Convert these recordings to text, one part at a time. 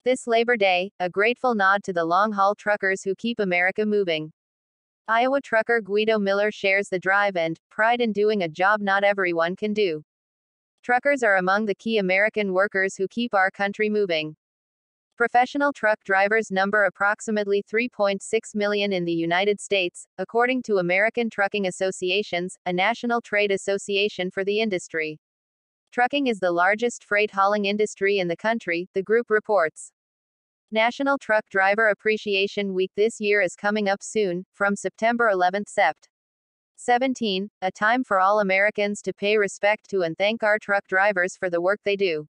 This Labor Day, a grateful nod to the long-haul truckers who keep America moving. Iowa trucker Guido Miller shares the drive and pride in doing a job not everyone can do. Truckers are among the key American workers who keep our country moving. Professional truck drivers number approximately 3.6 million in the United States, according to American Trucking Associations, a national trade association for the industry. Trucking is the largest freight hauling industry in the country, the group reports. National Truck Driver Appreciation Week this year is coming up soon, from September 11th Sept. 17, a time for all Americans to pay respect to and thank our truck drivers for the work they do.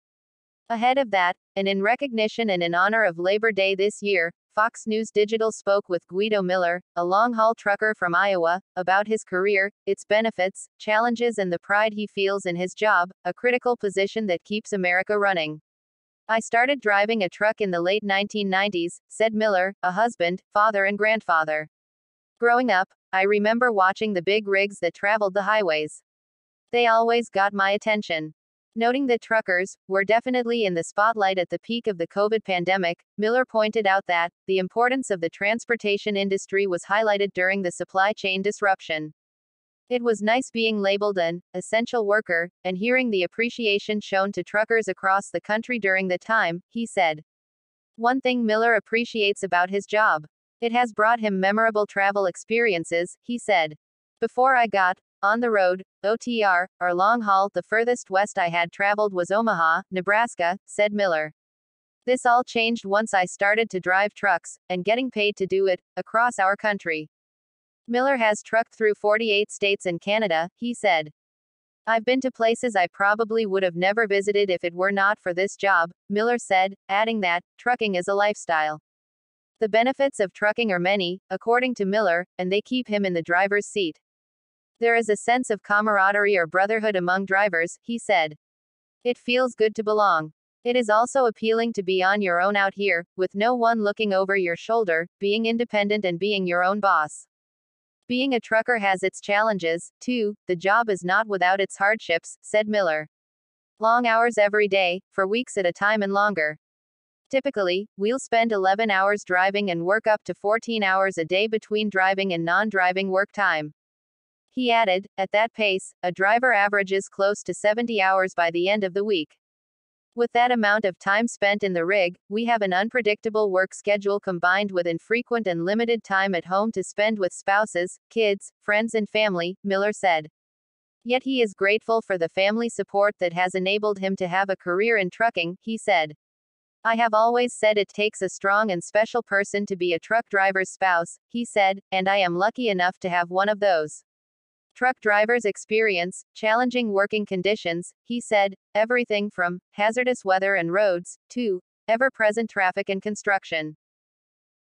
Ahead of that, and in recognition and in honor of Labor Day this year, Fox News Digital spoke with Guido Miller, a long-haul trucker from Iowa, about his career, its benefits, challenges and the pride he feels in his job, a critical position that keeps America running. I started driving a truck in the late 1990s, said Miller, a husband, father and grandfather. Growing up, I remember watching the big rigs that traveled the highways. They always got my attention. Noting that truckers were definitely in the spotlight at the peak of the COVID pandemic, Miller pointed out that the importance of the transportation industry was highlighted during the supply chain disruption. It was nice being labeled an essential worker and hearing the appreciation shown to truckers across the country during the time, he said. One thing Miller appreciates about his job. It has brought him memorable travel experiences, he said. Before I got on the road, OTR, or long haul, the furthest west I had traveled was Omaha, Nebraska, said Miller. This all changed once I started to drive trucks, and getting paid to do it, across our country. Miller has trucked through 48 states and Canada, he said. I've been to places I probably would have never visited if it were not for this job, Miller said, adding that trucking is a lifestyle. The benefits of trucking are many, according to Miller, and they keep him in the driver's seat. There is a sense of camaraderie or brotherhood among drivers, he said. It feels good to belong. It is also appealing to be on your own out here, with no one looking over your shoulder, being independent and being your own boss. Being a trucker has its challenges, too. The job is not without its hardships, said Miller. Long hours every day, for weeks at a time and longer. Typically, we'll spend 11 hours driving and work up to 14 hours a day between driving and non-driving work time. He added, at that pace, a driver averages close to 70 hours by the end of the week. With that amount of time spent in the rig, we have an unpredictable work schedule combined with infrequent and limited time at home to spend with spouses, kids, friends and family, Miller said. Yet he is grateful for the family support that has enabled him to have a career in trucking, he said. I have always said it takes a strong and special person to be a truck driver's spouse, he said, and I am lucky enough to have one of those. Truck drivers experience challenging working conditions, he said, everything from hazardous weather and roads to ever-present traffic and construction.